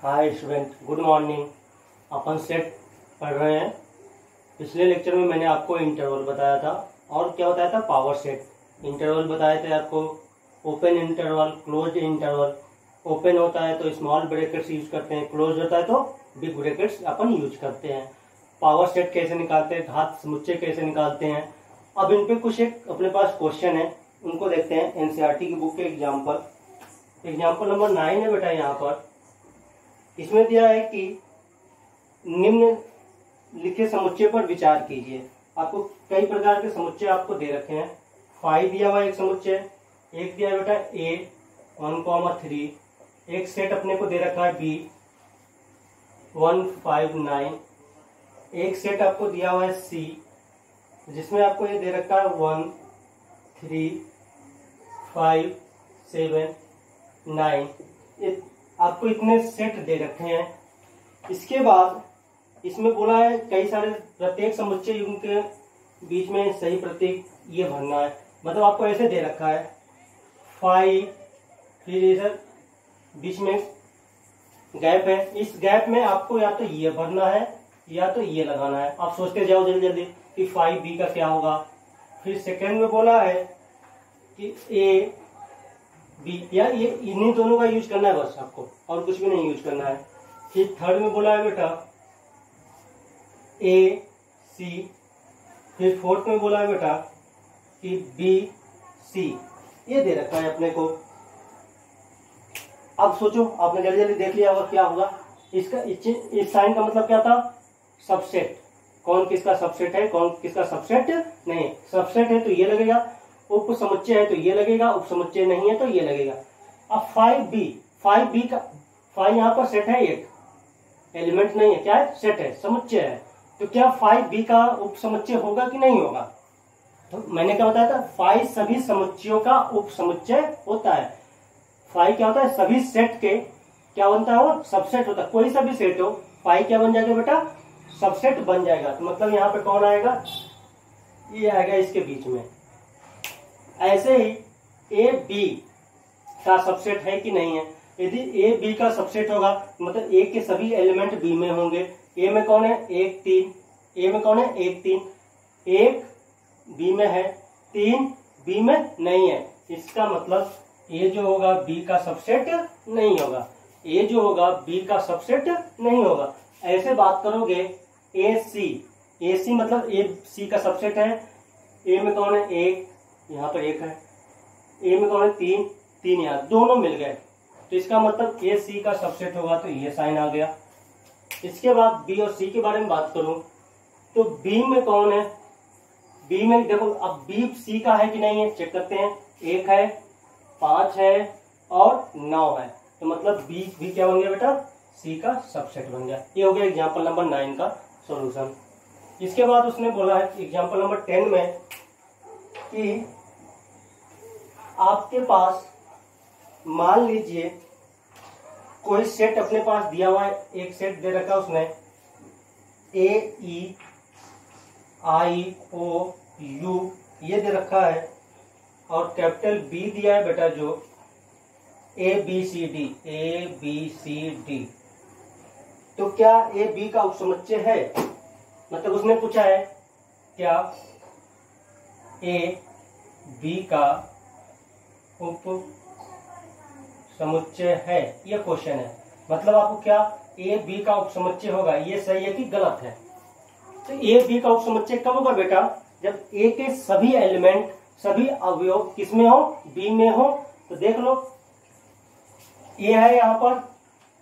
हाय student, good morning. अपन set पढ़ रहे हैं। पिछले लेक्चर में मैंने आपको इंटरवल बताया था और क्या बताया था, पावर सेट। इंटरवल बताए थे आपको, open interval, close interval. Open होता है तो स्मॉल ब्रैकेट्स यूज करते हैं, क्लोज होता है तो बिग ब्रैकेट्स अपन यूज करते हैं। पावर सेट कैसे निकालते हैं, घात समुच्चय कैसे निकालते हैं। अब इन पे कुछ एक अपने पास क्वेश्चन है, उनको देखते हैं। एनसीईआरटी की बुक के एग्जाम्पल नंबर 9 है बेटा। यहाँ पर इसमें दिया है कि निम्न लिखे समुच्चय पर विचार कीजिए। आपको कई प्रकार के समुच्चय आपको दे रखे हैं। 5 दिया हुआ एक समुच्चय, एक दिया है बेटा A 1,3, एक सेट अपने को दे रखा है B 1, 5, 9, एक सेट आपको दिया हुआ है C जिसमें आपको ये दे रखा है 1, 3, 5, 7, 9। आपको इतने सेट दे रखे हैं। इसके बाद इसमें बोला है कई सारे प्रत्येक समुच्चय युग्म के बीच में सही प्रतीक ये भरना है। मतलब आपको ऐसे दे रखा है 5, फिर इधर बीच में गैप है, इस गैप में आपको या तो ये भरना है या तो ये लगाना है। आप सोचते जाओ जल्दी जल्दी कि 5B का क्या होगा। फिर सेकंड में बोला है कि A B, या ये इन्हीं दोनों का यूज करना है बस आपको, और कुछ भी नहीं यूज करना है। फिर थर्ड में बोला है बेटा A C, फिर फोर्थ में बोला है बेटा कि B C। ये दे रखा है अपने को। अब सोचो, आपने जल्दी जल्दी देख लिया होगा क्या होगा। इसका इस साइन का मतलब क्या था, सबसेट। कौन किसका सबसेट है, कौन किसका सबसेट नहीं। सबसेट है तो ये लगेगा, उप समुच्चय है तो ये लगेगा, उप समुच्चय नहीं है तो ये लगेगा। अब 5B का 5 यहाँ पर सेट है, एक एलिमेंट नहीं है, क्या है, सेट है, समुच्चय है। तो क्या 5B का उप समुच्चय होगा कि नहीं होगा। तो मैंने क्या बताया था, 5 सभी समुच्चयों का उप समुच्चय होता है। 5 क्या होता है, सभी सेट के क्या बनता है, वो सबसेट होता है। कोई सा भी सेट हो, 5 क्या बन जाएगा बेटा, सबसेट बन जाएगा। तो मतलब यहाँ पे कौन आएगा, ये आएगा इसके बीच में। ऐसे ही A B का सबसेट है कि नहीं है। यदि A B का सबसेट होगा मतलब A के सभी एलिमेंट B में होंगे। A में कौन है, 1, 3, A में कौन है, 1, 3, 1 B में है, 3 B में नहीं है। इसका मतलब A जो होगा B का सबसेट नहीं होगा, A जो होगा B का सबसेट नहीं होगा। ऐसे बात करोगे A C मतलब A C का सबसेट है। A में कौन है, 1, यहाँ पर 1 है। A में कौन है, 3, 3 यहाँ, दोनों मिल गए। तो इसका मतलब A C का सबसेट होगा, तो ये साइन आ गया। इसके बाद B और C के बारे में बात करूं तो B में कौन है, B में देखो, अब B C का है कि नहीं है चेक करते हैं। 1 है, 5 है और 9 है। तो मतलब B क्या बन गया बेटा, C का सबसेट बन गया। ये हो गया एग्जाम्पल नंबर 9 का सॉल्यूशन। इसके बाद उसने बोला है एग्जाम्पल नंबर 10 में कि आपके पास मान लीजिए कोई सेट अपने पास दिया हुआ है, एक सेट दे रखा है उसने A E I O U ये दे रखा है, और कैपिटल B दिया है बेटा जो A B C D। तो क्या A B का उपसमुच्चय है, मतलब उसने पूछा है क्या A B का उप समुच्चय है, ये क्वेश्चन है। मतलब आपको क्या A B का उपसमुच्चय होगा, ये सही है कि गलत है। तो A B का उपसमुच्चय कब होगा बेटा, जब A के सभी एलिमेंट, सभी अवयव किसमें हो, B में हो। तो देख लो, A है यहाँ पर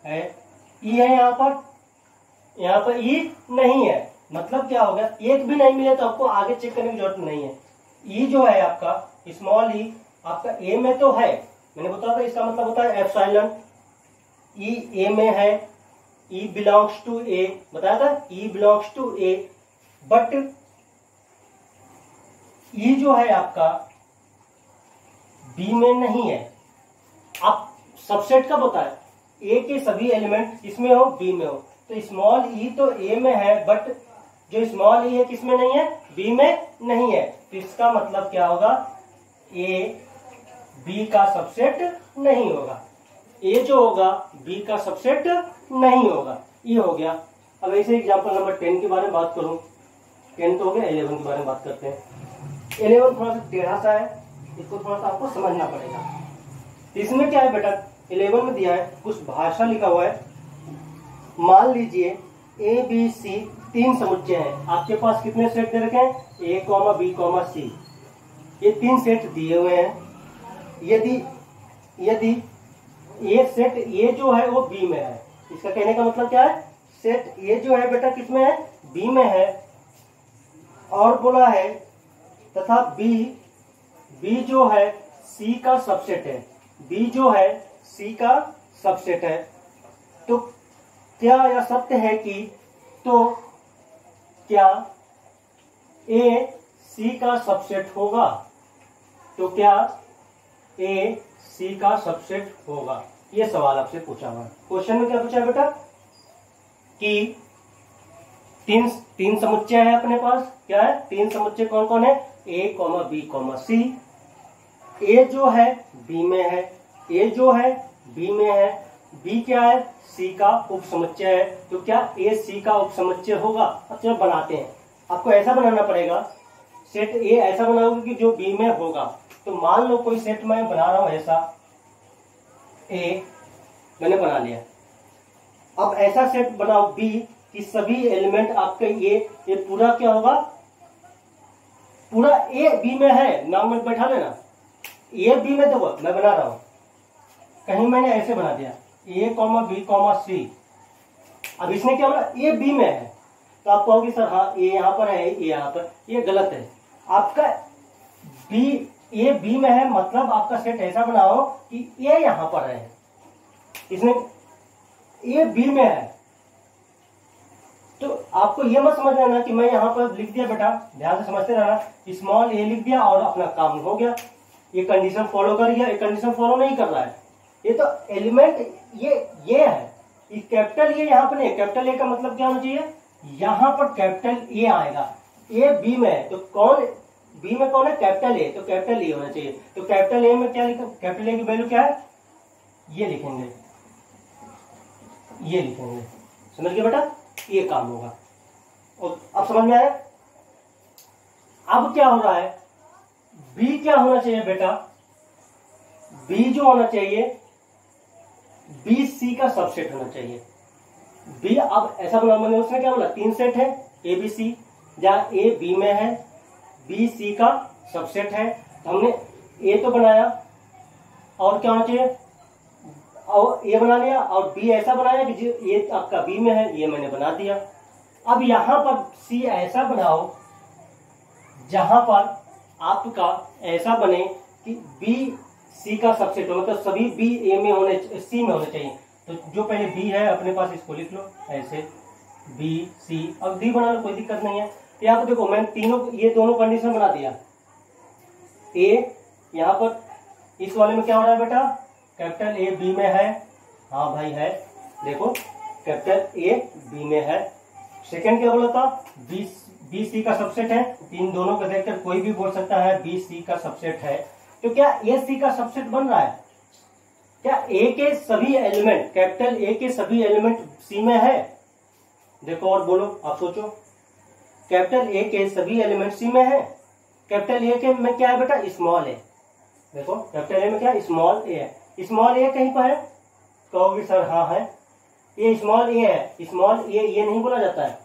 है, E है यहाँ पर E नहीं है। मतलब क्या होगा, एक भी नहीं मिले तो आपको आगे चेक करने की जरूरत नहीं है। E जो है आपका स्मॉल e आपका A में तो है, मैंने बताया था, इसका मतलब होता है एप्सिलॉन। E A में है, E बिलोंग्स टू A, बताया था E belongs to A। But E जो है आपका B में नहीं है। आप सबसेट कब होता है, A के सभी एलिमेंट इसमें हो, B में हो। तो स्मॉल e तो A में है, बट जो स्मॉल e है किसमें नहीं है, B में नहीं है। तो इसका मतलब क्या होगा, A B का सबसेट नहीं होगा। ए जो होगा बी का सबसेट नहीं होगा। ये हो गया। अब ऐसे एग्जांपल नंबर 10 के बारे में बात करूं। 10 तो हो गया, 11 के बारे में बात करते हैं। 11 थोड़ा सा टेढ़ा सा है, इसको थोड़ा सा आपको समझना पड़ेगा। इसमें क्या है बेटा, 11 में दिया है कुछ भाषा लिखा हुआ है। मान लीजिए ए बी सी 3 समुच्चय हैं। आपके पास कितने सेट दे रखे हैं, ए कॉमा बी कॉमा सी, ये 3 सेट दिए हुए हैं। यदि ये सेट ए जो है वो बी में है, इसका कहने का मतलब क्या है, सेट ए जो है बेटा किसमें है, बी में है। और बोला है तथा बी जो है सी का सबसेट है, बी जो है सी का सबसेट है। तो क्या यह सत्य है कि, तो क्या ए सी का सबसेट होगा, तो क्या ए सी का सबसेट होगा, ये सवाल आपसे पूछा हुआ है। क्वेश्चन में क्या पूछा है बेटा कि तीन समुच्चय है अपने पास। क्या है, 3 समुच्चय कौन कौन है, ए कॉमा बी कॉमा सी। ए जो है बी में है, ए जो है बी में है, बी क्या है, सी का उप समुच्चय है। तो क्या ए सी का उप समुच्चय होगा। अब चलो बनाते हैं, आपको ऐसा बनाना पड़ेगा, सेट ए ऐसा बनाओगे कि जो बी में होगा। तो मान लो कोई सेट मैं बना रहा हूं ऐसा, ए मैंने बना लिया। अब ऐसा सेट बनाओ बी कि सभी एलिमेंट आपके ये पूरा क्या होगा, पूरा ए बी में है। नाम में बैठा लेना, ए बी में, देखो मैं बना रहा हूं, कहीं मैंने ऐसे बना दिया ए कॉमा बी कॉमा सी। अब इसने क्या बोला, ए बी में है, तो आप कहोगे सर हाँ ए यहाँ पर है, ए यहाँ पर, ये गलत है। आपका बी ए बी में है, मतलब आपका सेट ऐसा बनाओ कि ए यहाँ पर है, इसने ए बी में है। तो आपको ये मत समझ लेना कि मैं यहाँ पर लिख दिया, बेटा ध्यान से समझते रहना, स्मॉल ए लिख दिया और अपना काम हो गया। ये कंडीशन फॉलो कर गया, ये कंडीशन फॉलो नहीं कर रहा है। ये तो एलिमेंट ये है, इस कैपिटल ए यहाँ पर नहीं। कैपिटल ए का मतलब क्या होना चाहिए, यहाँ पर कैपिटल ए आएगा। ए बी में है तो कौन, बी में कौन है, कैपिटल ए, तो कैपिटल ए होना चाहिए। तो कैपिटल ए में क्या लिखा, कैपिटल ए की वैल्यू क्या है, ये लिखेंगे, ये लिखेंगे। समझ गए बेटा, ये काम होगा। और अब समझ में आया। अब क्या हो रहा है, बी क्या होना चाहिए बेटा, बी जो होना चाहिए बी सी का सबसेट होना चाहिए। बी, अब ऐसा बोला मैंने, उसने क्या बोला, 3 सेट है ए बी सी, जहां ए बी में है, बी सी का सबसेट है। तो हमने ए तो बनाया, और क्या होना चाहिए, और ए बना लिया, और बी ऐसा बनाया कि जो ए आपका बी में है, ये मैंने बना दिया। अब यहां पर सी ऐसा बनाओ जहां पर आपका ऐसा बने कि बी सी का सबसेट हो, मतलब सभी बी ए में होने, सी में होने चाहिए। तो जो पहले बी है अपने पास, इसको लिख लो ऐसे, बी सी, अब डी बना लो, कोई दिक्कत नहीं है। यहाँ पर देखो मैंने तीनों, ये दोनों कंडीशन बना दिया। ए यहाँ पर इस वाले में क्या हो रहा है बेटा, कैपिटल ए बी में है, हाँ भाई है, देखो कैपिटल ए बी में है। सेकंड क्या बोला था, बी सी का सबसेट है। इन दोनों को देखकर कोई भी बोल सकता है बी सी का सबसेट है। तो क्या ए सी का सबसेट बन रहा है, क्या ए के सभी एलिमेंट, कैपिटल ए के सभी एलिमेंट सी में है। देखो और बोलो, आप सोचो, कैपिटल ए के सभी एलिमेंट सी में है। कैपिटल ए के में क्या है बेटा, स्मॉल ए। देखो कैपिटल ए में क्या है, स्मॉल ए है। स्मॉल ए कहीं पर है, कहोगे सर हाँ है, ये स्मॉल ए है। स्मॉल ए ये नहीं बोला जाता है,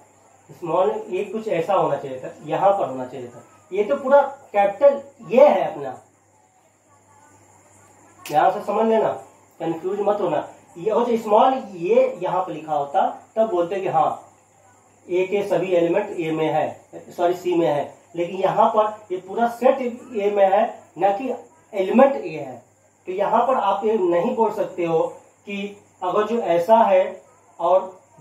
स्मॉल ए कुछ ऐसा होना चाहिए था, यहां पर होना चाहिए था। ये तो पूरा कैपिटल ये है अपना, यहां से समझ लेना, कंफ्यूज मत होना। ये हो जो स्मॉल ये यहाँ पर लिखा होता, तब बोलते कि हाँ ए के सभी एलिमेंट ए में है, सॉरी सी में है। लेकिन यहाँ पर ये पूरा सेट ए में है, ना कि एलिमेंट ए है। तो यहाँ पर आप ये नहीं बोल सकते हो कि अगर जो ऐसा है और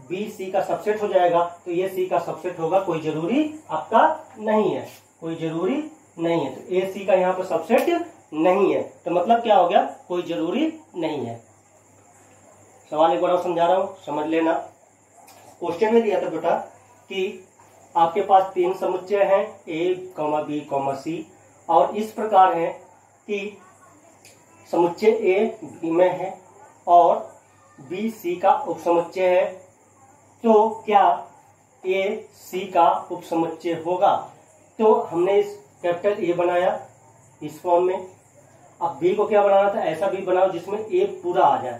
बी सी का सबसेट हो जाएगा तो ये सी का सबसेट होगा, कोई जरूरी आपका नहीं है, कोई जरूरी नहीं है। तो ए सी का यहाँ पर सबसेट नहीं है, तो मतलब क्या हो गया, कोई जरूरी नहीं है। सवाल एक बार और समझा रहा हूं, समझ लेना। क्वेश्चन में दिया था बेटा कि आपके पास 3 समुच्चय हैं ए कॉमा बी कॉमा सी, और इस प्रकार है कि समुच्चय ए बी में है, और बी सी का उपसमुच्चय है, तो क्या ए सी का उपसमुच्चय होगा? तो हमने इस कैपिटल ए बनाया इस फॉर्म में। अब बी को क्या बनाना था? ऐसा बी बनाओ जिसमें ए पूरा आ जाए,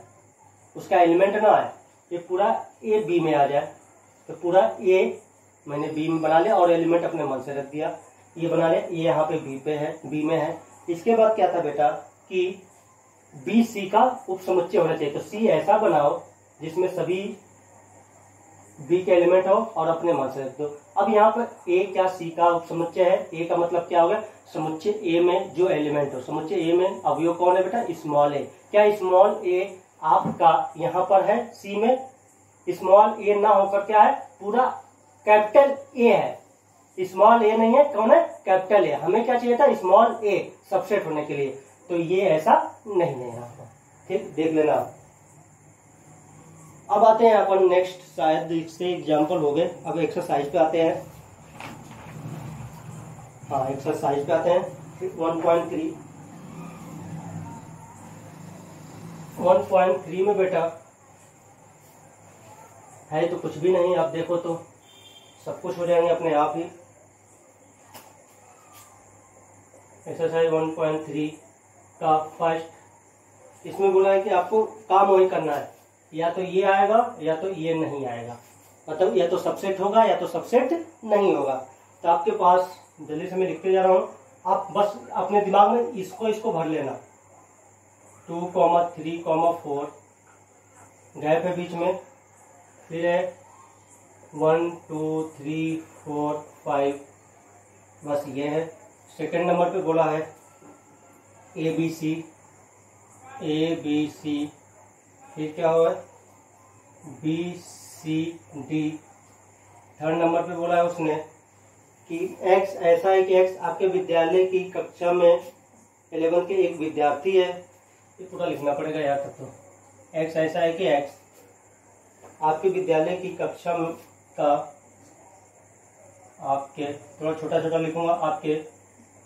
उसका एलिमेंट ना आए, ये पूरा ए बी में आ जाए। तो पूरा ए मैंने बी में बना लिया और एलिमेंट अपने मन से रख दिया, ये बना लिया। ये यहाँ पे बी पे है, बी में है। इसके बाद क्या था बेटा कि बी सी का उपसमुच्चय होना चाहिए। तो सी ऐसा बनाओ जिसमें सभी बी के एलिमेंट हो और अपने मन से रख दो। अब यहाँ पर ए क्या सी का उपसमुच्चय है? ए का मतलब क्या हो गया? समुच्चय ए में जो एलिमेंट हो। समुच्चय ए में अवयव कौन है बेटा? स्मॉल ए। क्या स्मॉल ए आपका यहाँ पर है सी में? स्मॉल ए ना होकर क्या है? पूरा कैपिटल ए है, स्मॉल ए नहीं है। कौन है? Capital A. हमें क्या चाहिए था? स्मॉल ए सबसेट होने के लिए। तो ये ऐसा नहीं है यहाँ पर, ठीक, देख लेना। अब आते हैं अपन नेक्स्ट, शायद इससे एग्जाम्पल हो गए। अब एक्सरसाइज पे आते हैं। हाँ, एक्सरसाइज पे आते हैं। 1.3 में बेटा है तो कुछ भी नहीं, आप देखो तो सब कुछ हो जाएंगे अपने आप ही। एक्सरसाइज 1.3 का फर्स्ट, इसमें बोला है कि आपको काम वही करना है, या तो ये आएगा या तो ये नहीं आएगा, मतलब या तो सबसेट होगा या तो सबसेट नहीं होगा। तो आपके पास, जल्दी से मैं लिखते जा रहा हूँ, आप बस अपने दिमाग में इसको भर लेना। 2, 3, 4 गैप है बीच में, फिर है 1, 2, 3, 4, 5, बस ये है। सेकंड नंबर पे बोला है ABC, फिर क्या हुआ है BCD। थर्ड नंबर पे बोला है उसने कि X ऐसा है कि X आपके विद्यालय की कक्षा में 11 के एक विद्यार्थी है। ये पूरा लिखना पड़ेगा यार तब तो। X ऐसा है कि X आपके विद्यालय की कक्षा का, आपके, थोड़ा छोटा छोटा लिखूंगा, आपके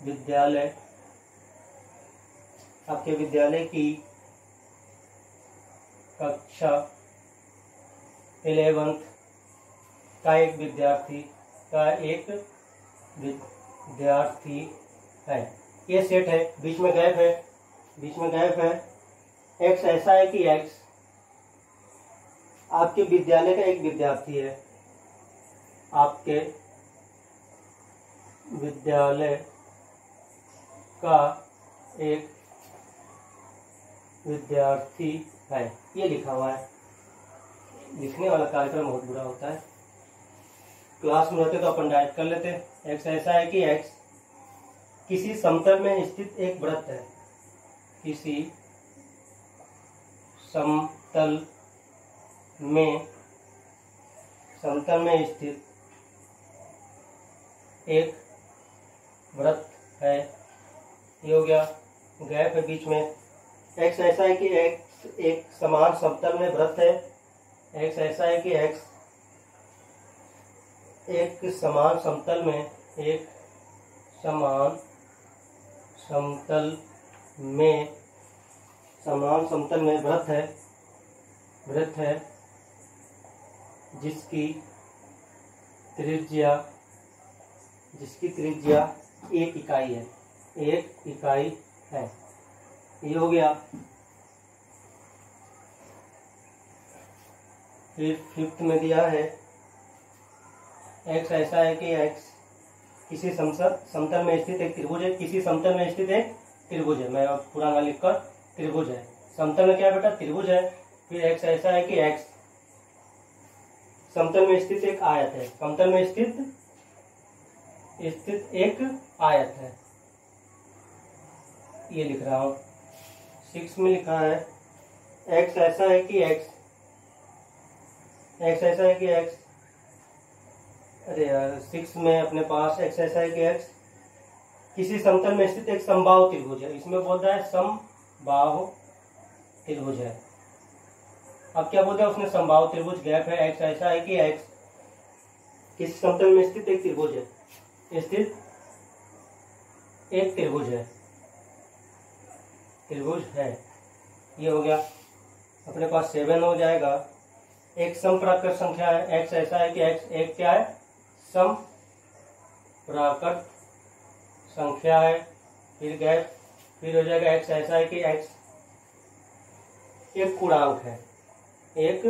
विद्यालय की कक्षा 11 का एक विद्यार्थी है। ये सेट है, बीच में गैप है। X ऐसा है कि X आपके विद्यालय का एक विद्यार्थी है, आपके विद्यालय का एक विद्यार्थी है, ये लिखा हुआ है। लिखने वाला कार्यक्रम बहुत बुरा होता है। क्लास में रहते तो अपन डायरेक्ट कर लेते। X ऐसा है कि X किसी समतल में स्थित एक वृत्त है, किसी समतल में स्थित एक वृत्त है। ये हो गया, गैप है बीच में। X ऐसा है कि X एक समान समतल में वृत्त है। X ऐसा है कि X एक समान समतल में वृत्त है जिसकी त्रिज्या 1 इकाई है। ये हो गया। फिर फिफ्थ में दिया है X ऐसा है कि X किसी समतल में स्थित एक त्रिभुज है। किसी समतल में स्थित एक त्रिभुज है, मैं पूरा ना लिखकर, त्रिभुज है। समतल में क्या है बेटा? त्रिभुज है। फिर X ऐसा है कि X समतल में स्थित एक आयत है। समतल में स्थित एक आयत है, ये लिख रहा हूं। 6 में लिखा है X ऐसा है कि X, अरे यार 6 में अपने पास X ऐसा है कि X किसी समतल में स्थित एक समबाहु त्रिभुज है। इसमें बोल रहा है समबाहु त्रिभुज है। अब क्या बोलता है उसने? समबाहु त्रिभुज, गैप है। X ऐसा है कि X किसी समतल में स्थित एक त्रिभुज है, ये हो गया। अपने पास 7 हो जाएगा। एक सम प्राकृत संख्या है, x ऐसा है कि x एक क्या है, सम प्राकृत संख्या है। फिर गैप, फिर हो जाएगा x ऐसा है कि x एक पूर्णांक है, एक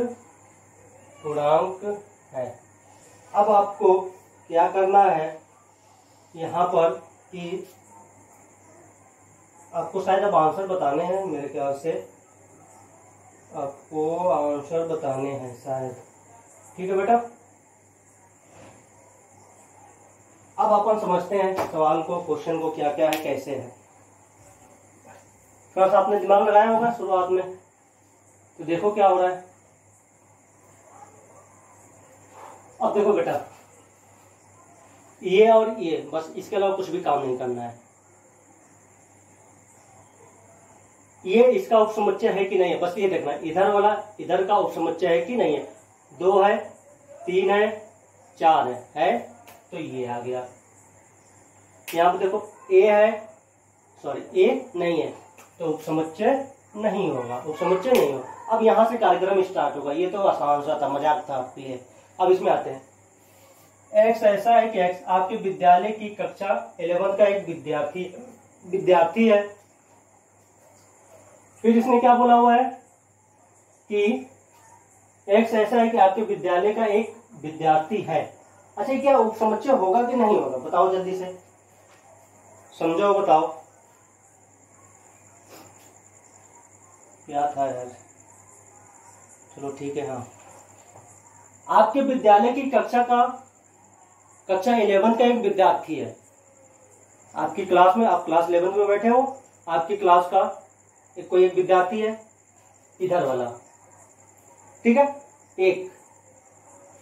पूर्णांक है। अब आपको क्या करना है यहाँ पर कि आपको शायद अब आंसर बताने हैं, मेरे ख्याल से आपको आंसर बताने हैं शायद। ठीक है बेटा, अब अपन समझते हैं सवाल को, क्वेश्चन को, क्या क्या है, कैसे है। थोड़ा सा आपने दिमाग लगाया होगा शुरुआत में, तो देखो क्या हो रहा है। अब देखो बेटा, ये और ये, बस इसके अलावा कुछ भी काम नहीं करना है। ये इसका उपसमुच्चय है कि नहीं है, बस ये देखना है। इधर वाला इधर का उपसमुच्चय है कि नहीं है। 2 है, 3 है, 4 है तो ये आ गया। यहाँ पे देखो a है, सॉरी a नहीं है तो उपसमुच्चय नहीं होगा, उपसमुच्चय नहीं होगा। अब यहाँ से कार्यक्रम स्टार्ट होगा। ये तो आसान सा था, मजाक था आपके लिए। अब इसमें आते हैं। x ऐसा है कि x आपके विद्यालय की कक्षा 11 का एक विद्यार्थी है। फिर इसने क्या बोला हुआ है कि x ऐसा है कि आपके विद्यालय का एक विद्यार्थी है। अच्छा, क्या उपसमुच्चय होगा कि नहीं होगा, बताओ जल्दी से, समझो, बताओ क्या था यार। चलो ठीक है, हाँ। आपके विद्यालय की कक्षा 11 का एक विद्यार्थी है। आपकी क्लास में, आप क्लास 11 में बैठे हो, आपकी क्लास का कोई एक विद्यार्थी है, इधर वाला, ठीक है, एक,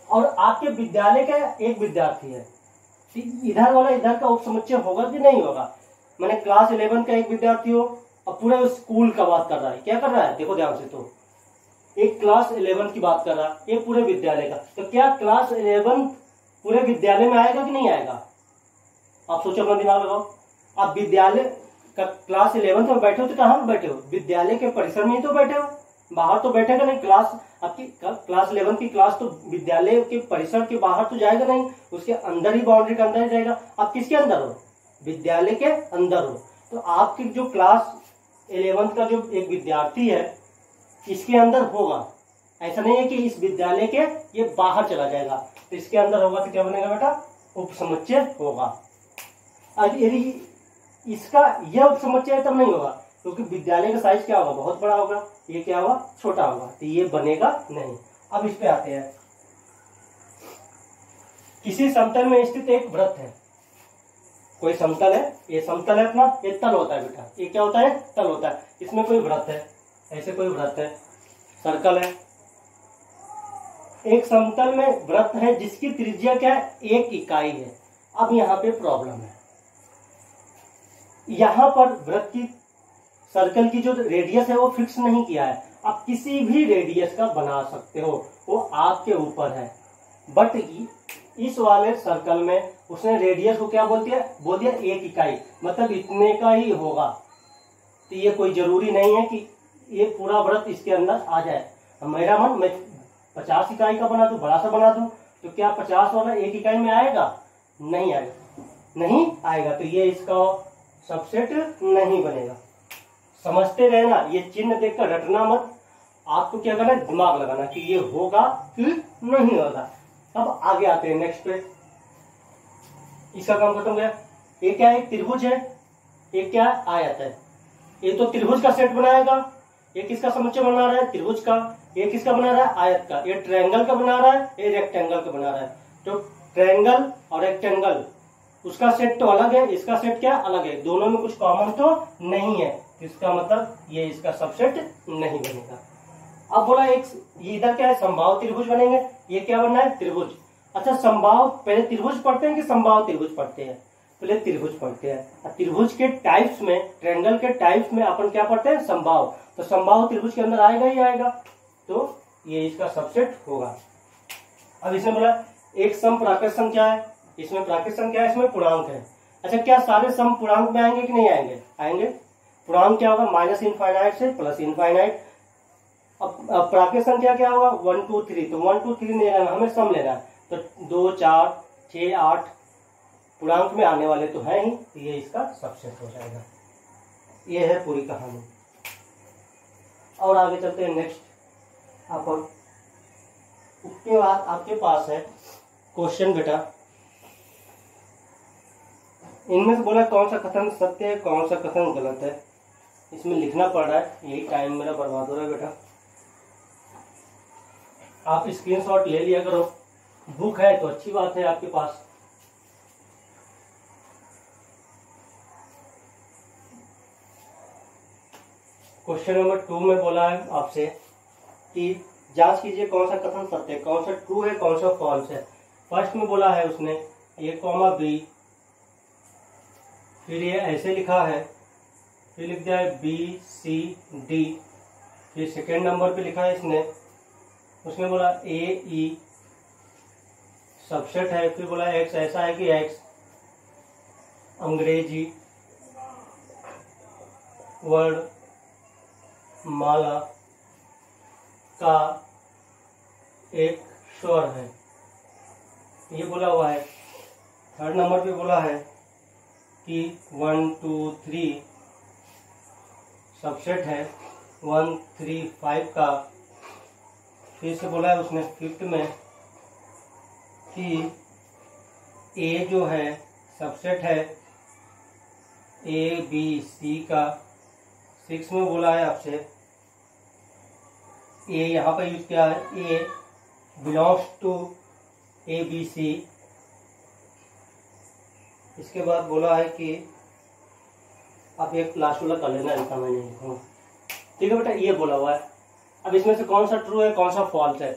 और आपके विद्यालय का एक विद्यार्थी है। इधर वाला इधर का उपसमुच्चय होगा कि नहीं होगा। मैंने क्लास 11 का एक विद्यार्थी हो, अब पूरे स्कूल का बात कर रहा है। क्या कर रहा है, देखो ध्यान से, तो एक क्लास 11 की बात कर रहा है, एक पूरे विद्यालय का। तो क्या क्लास 11 पूरे विद्यालय में आएगा कि नहीं आएगा, आप सोचो, अपना दिमाग लगाओ। आप विद्यालय का क्लास 11 में बैठे हो तो कहाँ बैठे हो, विद्यालय के परिसर में ही तो बैठे हो, बाहर तो बैठेगा नहीं। आपकी क्लास 11 की क्लास तो विद्यालय के परिसर के बाहर तो जाएगा नहीं, उसके अंदर ही, बाउंड्री के अंदर ही जाएगा। आप किसके अंदर हो, विद्यालय के अंदर हो। तो आपकी जो क्लास 11 का जो एक विद्यार्थी है, इसके अंदर होगा। ऐसा नहीं है कि इस विद्यालय के ये बाहर चला जाएगा, तो इसके अंदर होगा। तो क्या बनेगा बेटा, उपसमुच्चय होगा। यदि इसका यह उपसमुच्चय है तब नहीं होगा, क्योंकि विद्यालय का साइज क्या होगा, बहुत बड़ा होगा, ये क्या होगा, छोटा होगा, तो ये बनेगा नहीं। अब इस पे आते हैं। किसी समतल में स्थित एक वृत्त है, कोई समतल है, ये समतल है अपना, ये तल होता है बेटा, ये क्या होता है, तल होता है। इसमें कोई वृत्त है, ऐसे कोई वृत्त है, सर्कल है। एक समतल में वृत्त है जिसकी त्रिज्या क्या है, 1 इकाई है। अब यहाँ पे प्रॉब्लम है, यहाँ पर वृत्त की, सर्कल की जो रेडियस है वो फिक्स नहीं किया है। आप किसी भी रेडियस का बना सकते हो, वो आपके ऊपर है। बट इस वाले सर्कल में उसने रेडियस को क्या बोल दिया 1 इकाई, मतलब इतने का ही होगा। तो ये कोई जरूरी नहीं है कि ये पूरा वृत्त इसके अंदर आ जाए। मेरा मन, मैं 50 इकाई का बना दूं, बड़ा सा बना दूं, तो क्या 50 वाला 1 इकाई में आएगा, नहीं आएगा, नहीं आएगा। तो ये इसका सबसेट नहीं बनेगा। समझते रहना, ये चिन्ह देखकर रटना मत, आपको क्या करना है, दिमाग लगाना कि ये होगा कि नहीं होगा। अब आगे आते हैं नेक्स्ट पे। इसका काम खत्म गया। ये क्या है, एक त्रिभुज है, एक क्या है, आयत है। ये तो त्रिभुज का सेट बनाएगा। ये किसका समुच्चय बना रहा है, त्रिभुज का। ये किसका बना रहा है, आयत का। ये ट्रायंगल का बना रहा है, ये रेक्टेंगल का बना रहा है। तो ट्रायंगल और रेक्टेंगल, उसका सेट तो अलग है, इसका सेट क्या अलग है, दोनों में कुछ कॉमन तो नहीं है। इसका मतलब ये इसका सबसेट नहीं बनेगा। अब बोला एक, ये इधर क्या है, समबाहु त्रिभुज बनेंगे। ये क्या बनना है, त्रिभुज। अच्छा, समबाहु, पहले त्रिभुज पढ़ते हैं कि समबाहु त्रिभुज पढ़ते हैं, पहले त्रिभुज पढ़ते हैं। त्रिभुज के टाइप्स में, ट्रायंगल के टाइप्स में अपन क्या पढ़ते हैं, समबाहु। तो समबाहु त्रिभुज के अंदर आएगा ही आएगा, तो ये इसका सबसेट होगा। अब इसमें बोला एक सम प्राकृत संख्या है, इसमें प्राकृत संख्या है, इसमें पूर्णांक है। अच्छा, क्या सारे सम पूर्णांक में आएंगे कि नहीं आएंगे, आएंगे। पूर्णांक क्या होगा, -∞ से +∞। अब प्राकृत संख्या क्या होगा 1 2 3, तो 1 2 3 नहीं लेना, हमें सम लेना है। तो 2 4 6 8 पूर्णांक में आने वाले तो है ही, तो ये इसका सबसेट हो जाएगा। ये है पूरी कहानी। और आगे चलते हैं नेक्स्ट अपन। उसके बाद आपके पास है क्वेश्चन बेटा, इनमें से बोला कौन सा कथन सत्य है कौन सा कथन गलत है, इसमें लिखना पड़ रहा है, यही टाइम मेरा बर्बाद हो रहा है बेटा। आप स्क्रीनशॉट ले लिया करो, बुक है तो अच्छी बात है आपके पास। क्वेश्चन नंबर 2 में बोला है आपसे कि जांच कीजिए कौन सा कथन सत्य है, कौन सा ट्रू है कौन सा फॉल्स है। फर्स्ट में बोला है उसने ए कॉमा बी, फिर ये ऐसे लिखा है, फिर लिख दिया है बी सी डी, फिर सेकेंड नंबर पे लिखा है इसने, उसने बोला ए ई सबसेट है, फिर बोला एक्स ऐसा है कि एक्स अंग्रेजी वर्ड माला का एक स्वर है, ये बोला हुआ है। थर्ड नंबर पे बोला है कि 1 2 3 सबसेट है 1 3 5 का। फिर से बोला है उसने फिफ्थ में कि ए जो है सबसेट है ए बी सी का। सिक्स में बोला है आपसे ए, यहाँ पर यूज किया है A belongs to A B C. इसके बाद बोला है कि आप एक लास्ट वाला कर लेना, ऐसा मैं नहीं लिखूंगा, ठीक है बेटा। ये बोला हुआ है। अब इसमें से कौन सा ट्रू है कौन सा फॉल्स है,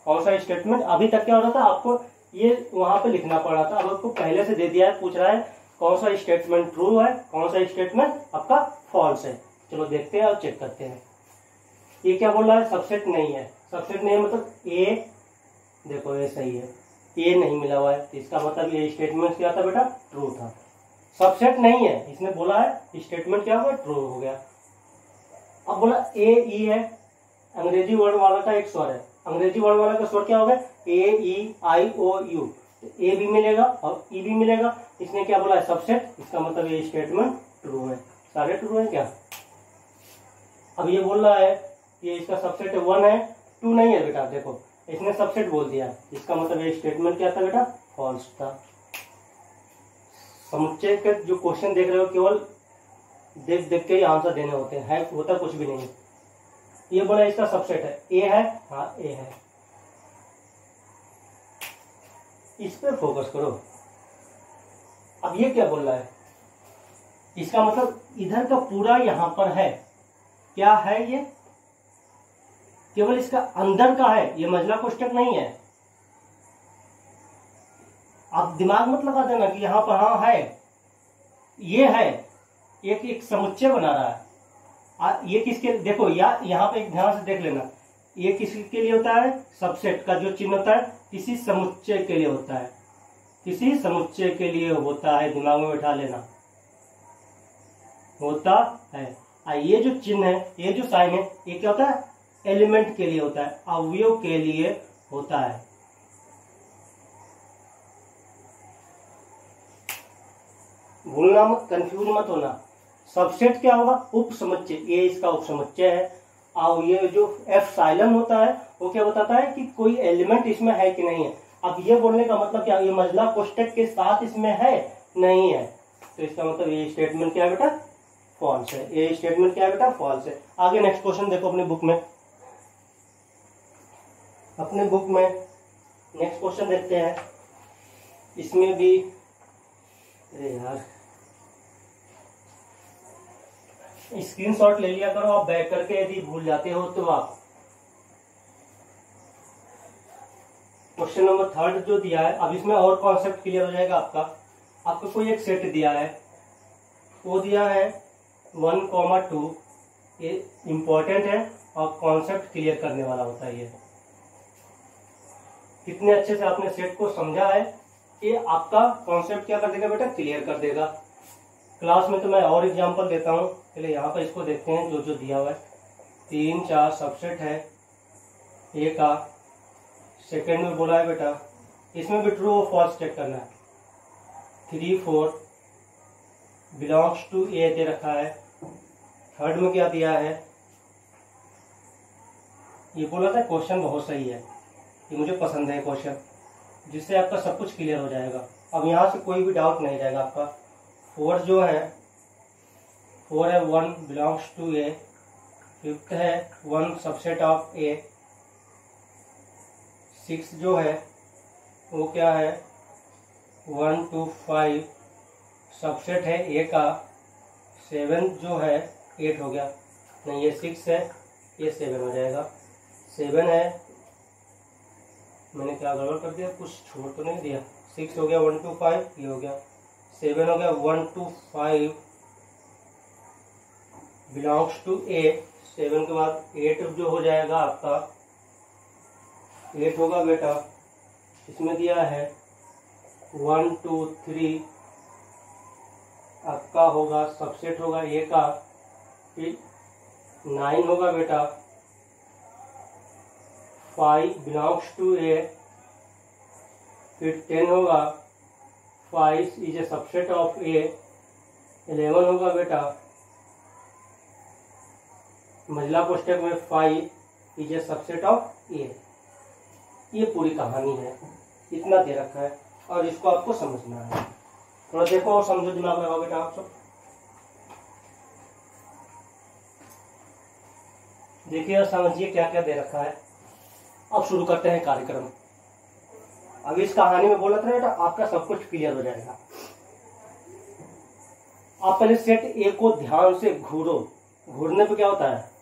कौन सा स्टेटमेंट। अभी तक क्या हो रहा था, आपको ये वहां पे लिखना पड़ रहा था, अब आपको पहले से दे दिया है, पूछ रहा है कौन सा स्टेटमेंट ट्रू है कौन सा स्टेटमेंट आपका फॉल्स है। चलो देखते हैं और चेक करते हैं। ये क्या बोल रहा है, सबसेट नहीं है। सबसेट नहीं है मतलब ए, देखो ये सही है, ए नहीं मिला हुआ है, तो इसका मतलब ये स्टेटमेंट क्या था बेटा, ट्रू था। सबसेट नहीं है, इसने बोला है स्टेटमेंट क्या हुआ, ट्रू हो गया। अब बोला ए ई है, अंग्रेजी वर्ड वाला का एक स्वर है, अंग्रेजी वर्ड वाला का स्वर क्या होगा, ए ई आई ओ यू, ए भी मिलेगा और ई भी मिलेगा। इसने क्या बोला है, सबसेट, इसका मतलब ये स्टेटमेंट ट्रू है। सारे ट्रू है क्या। अब ये बोल रहा है ये इसका सबसेट 1 है, 2 नहीं है बेटा, देखो इसने सबसेट बोल दिया, इसका मतलब ये स्टेटमेंट क्या था बेटा, फॉल्स था। समुच्चय के जो क्वेश्चन देख रहे हो केवल देख देख के ही आंसर देने होते हैं, है होता कुछ भी नहीं। ये बोला इसका सबसेट है, ए है, हाँ ए है, इस पे फोकस करो। अब ये क्या बोल रहा है, इसका मतलब इधर का पूरा यहां पर है, क्या है ये, केवल इसका अंदर का है, ये मंझला कोष्टक नहीं है। आप दिमाग मत लगा देना कि यहां पर हाँ है, ये है, एक एक समुच्चय बना रहा है। ये किसके, देखो यहाँ पे एक ध्यान से देख लेना, ये किसके लिए होता है, सबसेट का जो चिन्ह होता है किसी समुच्चय के लिए होता है, किसी समुच्चय के लिए होता है, दिमाग में बैठा लेना, होता है। ये जो चिन्ह है, ये जो साइन है, ये क्या होता है, एलिमेंट के लिए होता है, अवयव के लिए होता है। भूलना मत, कंफ्यूज मत होना। सबसेट क्या होगा, उप समुच्चय, ये इसका उप समुच्चय है। और ये जो एफ साइलन होता है वो क्या बताता है कि कोई एलिमेंट इसमें है कि नहीं है। अब ये बोलने का मतलब क्या, ये मंझला कोष्टक के साथ इसमें है नहीं है, तो इसका मतलब ये स्टेटमेंट क्या है बेटा, फॉल्स है। ये स्टेटमेंट क्या है बेटा, फॉल्स है। आगे नेक्स्ट क्वेश्चन देखो अपने बुक में, अपने बुक में नेक्स्ट क्वेश्चन देखते हैं। इसमें भी अरे यार स्क्रीनशॉट ले लिया करो आप बैक करके, यदि भूल जाते हो तो आप। क्वेश्चन नंबर 3 जो दिया है, अब इसमें और कॉन्सेप्ट क्लियर हो जाएगा आपका। आपको कोई एक सेट दिया है, वो दिया है 1,2, ये इंपॉर्टेंट है और कॉन्सेप्ट क्लियर करने वाला होता है। ये कितने अच्छे से आपने सेट को समझा है, ये आपका कॉन्सेप्ट क्या कर देगा बेटा, क्लियर कर देगा। क्लास में तो मैं और एग्जांपल देता हूँ, पहले यहाँ पर इसको देखते हैं जो जो दिया हुआ है। 3 4 सबसेट है ए का। सेकेंड में बोला है बेटा, इसमें भी ट्रू और फॉल्स चेक करना है। 3 4 बिलोंग्स टू ए दे रखा है। थर्ड में क्या दिया है, ये बोला था क्वेश्चन बहुत सही है, ये मुझे पसंद है क्वेश्चन, जिससे आपका सब कुछ क्लियर हो जाएगा। अब यहाँ से कोई भी डाउट नहीं रहेगा आपका। 4 जो है 1 बिलोंग्स टू ए। फिफ्थ है 1 सबसेट ऑफ ए। 6 जो है वो क्या है 1 2 5 सबसेट है ए का। 7 जो है 8 हो गया, नहीं ये 6 है, ये 7 हो जाएगा। 7 है, मैंने क्या गड़बड़ कर दिया, कुछ छोड़ तो नहीं दिया। 6 हो गया 1 2 5, ये हो गया। 7 हो गया 1 2 5 बिलोंग्स टू ए। 7 के बाद 8 जो हो जाएगा आपका, 8 होगा बेटा, इसमें दिया है 1 2 3 आपका होगा सबसेट होगा ए का। फिर 9 होगा बेटा 5 बिलोंग्स टू ए। फिर 10 होगा 5 इज ए सबसेट ऑफ ए। 11 होगा बेटा महिला कोष्टक में 5 इज ए सबसेट ऑफ ए। ये पूरी कहानी है, इतना दे रखा है और इसको आपको समझना है। थोड़ा देखो और समझो, दिमाग लगाओ बेटा आप सब। देखिए और समझिए क्या क्या दे रखा है। अब शुरू करते हैं कार्यक्रम। अब इस कहानी में बोला था बेटा आपका सब कुछ क्लियर हो जाएगा। आप पहले सेट ए को ध्यान से घूरो। घूरने पे क्या होता है,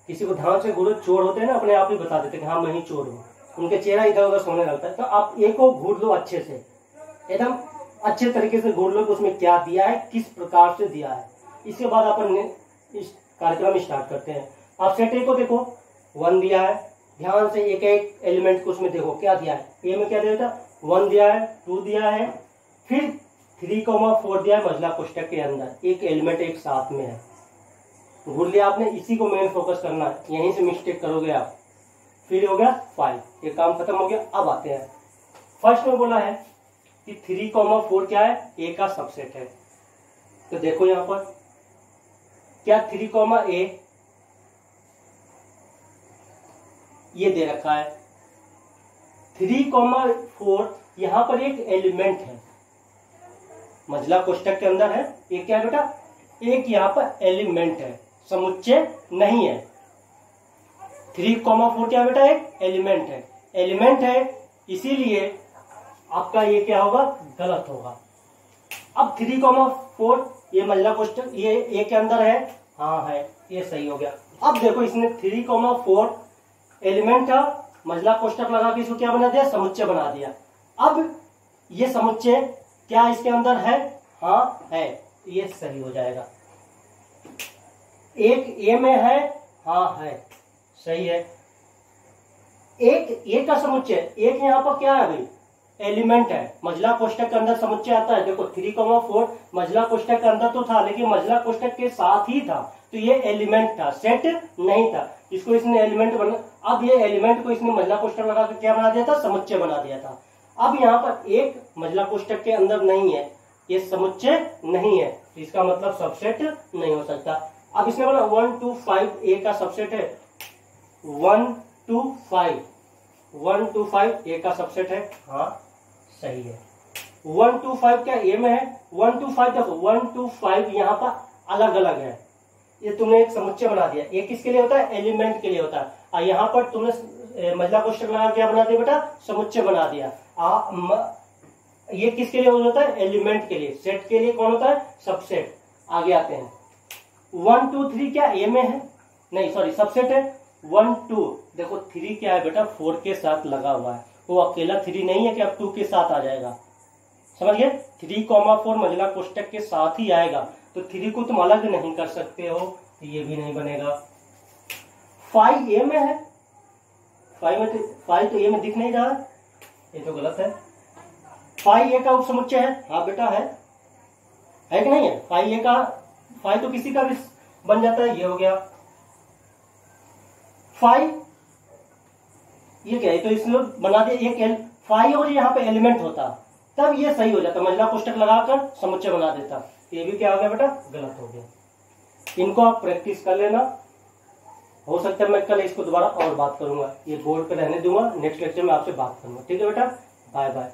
किसी को ध्यान से घूरो, चोर होते हैं ना अपने आप ही बता देते कि हाँ मैं ही चोर हूँ, उनके चेहरा इधर उधर सोने लगता है। तो आप ए को घूर लो अच्छे से, एकदम अच्छे तरीके से घूर लो कि उसमें क्या दिया है, किस प्रकार से दिया है। इसके बाद अपन इस कार्यक्रम स्टार्ट करते हैं। आप सेट ए को देखो, 1 दिया है, ध्यान से एक एक एलिमेंट को उसमें देखो क्या दिया है। ए में क्या दिया था, 1 दिया है, 2 दिया है, फिर 3,4 दिया है मझला कोष्टक के अंदर। एक एलिमेंट एक साथ में है, घूर लिया आपने। इसी को मेन फोकस करना है, यहीं से मिस्टेक करोगे आप। फिर हो गया 5, ये काम खत्म हो गया। अब आते हैं फर्स्ट में बोला है कि 3,4 क्या है, ए का सबसेट है। तो देखो यहां पर क्या 3, ए ये दे रखा है। 3,4 यहां पर एक एलिमेंट है, मझला कोष्टक के अंदर है। एक क्या है बेटा, एक यहां पर एलिमेंट है, समुच्चय नहीं है। 3,4 क्या बेटा, एक एलिमेंट है। एलिमेंट है इसीलिए आपका ये क्या होगा, गलत होगा। अब 3,4 ये मझला कोष्टक ये ए के अंदर है, हाँ है, ये सही हो गया। अब देखो इसने 3,4 एलिमेंट था, मझला कोष्टक लगा के इसको क्या बना दिया, समुच्चय बना दिया। अब ये समुच्चय क्या इसके अंदर है, हाँ है, ये सही हो जाएगा। एक ए में है, हाँ है, सही है। एक ए का समुच्चय, एक यहाँ पर क्या है भाई, एलिमेंट है। मझला कोष्टक के अंदर समुच्चय आता है। देखो 3,4 मझला कोष्टक के अंदर तो था, लेकिन मझला कोष्टक के साथ ही था, तो ये एलिमेंट था, सेट नहीं था। इसको इसने एलिमेंट बना, अब ये एलिमेंट को इसने मझला कोष्टक लगा के क्या बना दिया था, समुच्चय बना दिया था। अब यहाँ पर एक मझला कोष्टक के अंदर नहीं है, ये समुच्चय नहीं है, तो इसका मतलब सबसेट नहीं हो सकता। अब इसमें बोला 1 2 5 ए का सबसेट है। 1 2 5 1 2 5 ए का सबसेट है, हाँ सही है। 1 2 5 क्या ए में है, 1 2 5 देखो 1 2 5 यहाँ पर अलग अलग है, ये तुमने एक समुच्चय बना दिया। ये किसके लिए होता है, एलिमेंट के लिए होता है। और यहाँ पर तुमने मझला कोष्टक लगा क्या बना दिया बेटा, समुच्चय बना दिया। ये किसके लिए होता है, एलिमेंट के लिए। सेट के लिए कौन होता है, सबसेट। आगे आते हैं 1 2 3 क्या ए में है, नहीं सॉरी सबसेट है। 1 2 देखो 3 क्या है बेटा, 4 के साथ लगा हुआ है, वो अकेला 3 नहीं है कि अब 2 के साथ आ जाएगा, समझ गए। 3,4 मझला कोष्टक के साथ ही आएगा, तो 3 को तुम अलग नहीं कर सकते हो, तो ये भी नहीं बनेगा। 5 ए में है, 5 तो ए में दिख नहीं रहा, ये तो गलत है। 5 ए का उपसमुच्चय है, हाँ बेटा है कि नहीं है। 5 ए का 5 तो किसी का भी बन जाता है, ये हो गया। फाइव, ये क्या है, तो इसमें बना दिया एक एल फाइव और यहाँ पे एलिमेंट होता, तब ये सही हो जाता, महिला कोष्टक लगाकर समुच्चय बना देता। ये भी क्या हो गया बेटा, गलत हो गया। इनको आप प्रैक्टिस कर लेना, हो सकता है मैं कल इसको दोबारा और बात करूंगा, ये बोर्ड पे रहने दूंगा, नेक्स्ट लेक्चर में आपसे बात करूंगा। ठीक है बेटा, बाय बाय।